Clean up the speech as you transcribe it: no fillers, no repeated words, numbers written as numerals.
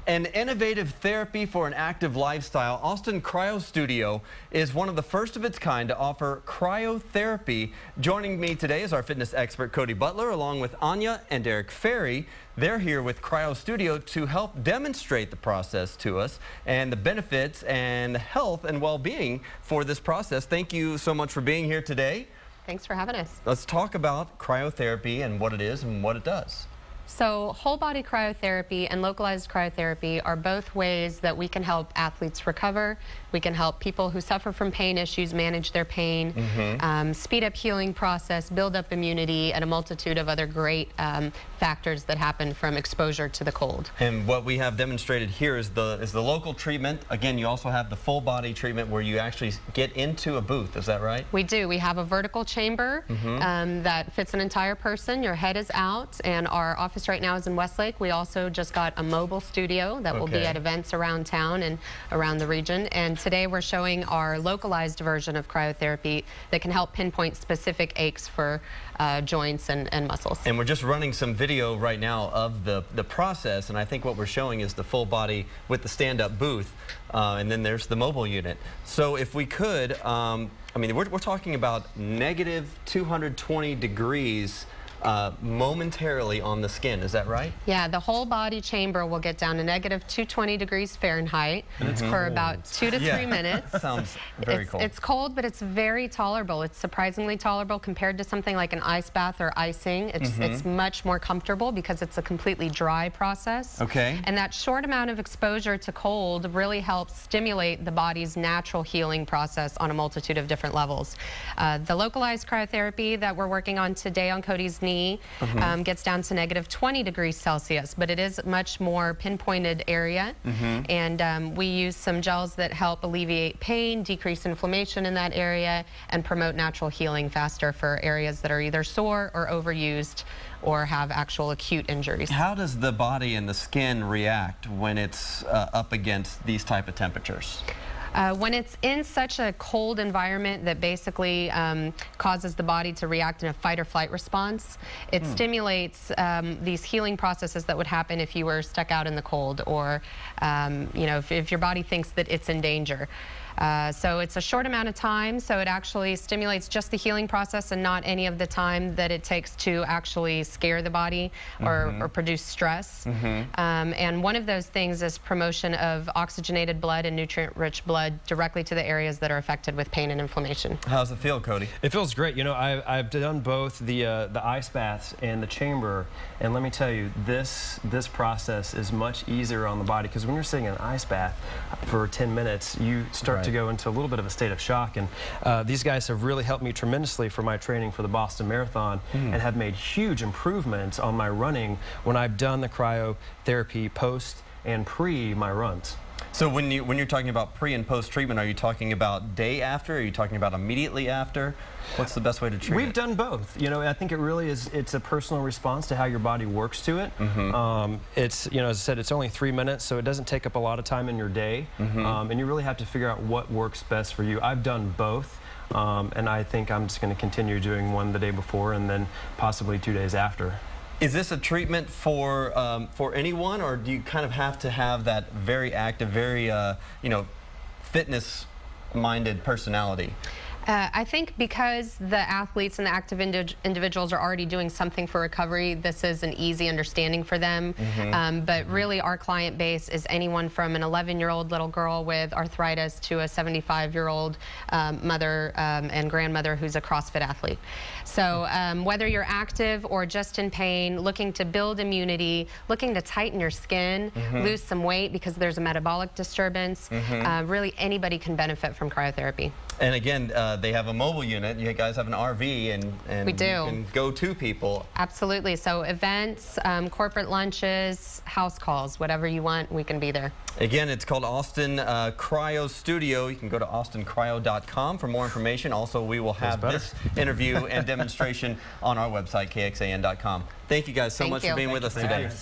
An innovative therapy for an active lifestyle, Austin Cryo Studio is one of the first of its kind to offer cryotherapy. Joining me today is our fitness expert, Cody Butler, along with Anya and Eric Ferry. They're here with Cryo Studio to help demonstrate the process to us and the benefits and health and well-being for this process. Thank you so much for being here today. Thanks for having us. Let's talk about cryotherapy and what it is and what it does. So whole body cryotherapy and localized cryotherapy are both ways that we can help athletes recover. We can help people who suffer from pain issues manage their pain, speed up healing process, build up immunity, and a multitude of other great factors that happen from exposure to the cold. And what we have demonstrated here is the local treatment. Again, you also have the full body treatment where you actually get into a booth. Is that right? We do. We have a vertical chamber that fits an entire person. Your head is out, and our office right now is in Westlake. We also just got a mobile studio that will be at events around town and around the region. And today we're showing our localized version of cryotherapy that can help pinpoint specific aches for joints and muscles. And we're just running some video right now of the process, and I think what we're showing is the full body with the stand-up booth, and then there's the mobile unit. So if we could, I mean, we're talking about negative 220 degrees momentarily on the skin. Is that right? Yeah, the whole body chamber will get down to negative 220 degrees Fahrenheit for about 2 to 3 minutes. Sounds very cold. It's cold, but it's very tolerable. It's surprisingly tolerable compared to something like an ice bath or icing. It's much more comfortable because it's a completely dry process. Okay. And that short amount of exposure to cold really helps stimulate the body's natural healing process on a multitude of different levels. The localized cryotherapy that we're working on today on Cody's knee gets down to negative 20 degrees Celsius, but it is a much more pinpointed area. And we use some gels that help alleviate pain, decrease inflammation in that area, and promote natural healing faster for areas that are either sore or overused or have actual acute injuries. How does the body and the skin react when it's up against these type of temperatures? When it's in such a cold environment that basically causes the body to react in a fight or flight response, it stimulates these healing processes that would happen if you were stuck out in the cold, or you know, if your body thinks that it's in danger. So it's a short amount of time, so it actually stimulates just the healing process and not any of the time that it takes to actually scare the body or produce stress. And one of those things is promotion of oxygenated blood and nutrient-rich blood directly to the areas that are affected with pain and inflammation. How's it feel, Cody? It feels great. You know, I've done both the ice baths and the chamber, and let me tell you, this process is much easier on the body, because when you're sitting in an ice bath for 10 minutes, you start to go into a little bit of a state of shock. And these guys have really helped me tremendously for my training for the Boston Marathon, and have made huge improvements on my running when I've done the cryotherapy post and pre my runs. So when you're talking about pre and post treatment, are you talking about day after? Are you talking about immediately after? What's the best way to treat it? We've done both. You know, I think it really is, it's a personal response to how your body works to it. It's, you know, as I said, it's only 3 minutes, so it doesn't take up a lot of time in your day. And you really have to figure out what works best for you. I've done both. And I think I'm just going to continue doing one the day before and then possibly 2 days after. Is this a treatment for anyone, or do you kind of have to have that very active, very you know, fitness-minded personality? I think because the athletes and the active individuals are already doing something for recovery, this is an easy understanding for them. But really our client base is anyone from an 11-year-old little girl with arthritis to a 75-year-old mother and grandmother who's a CrossFit athlete. So whether you're active or just in pain, looking to build immunity, looking to tighten your skin, lose some weight because there's a metabolic disturbance, really anybody can benefit from cryotherapy. And again, they have a mobile unit. You guys have an RV, and we do. You can go to people. Absolutely. So events, corporate lunches, house calls, whatever you want, we can be there. Again, it's called Austin Cryo Studio. You can go to austincryo.com for more information. Also, we will have this interview and demonstration on our website, kxan.com. Thank you guys so much for being with us today.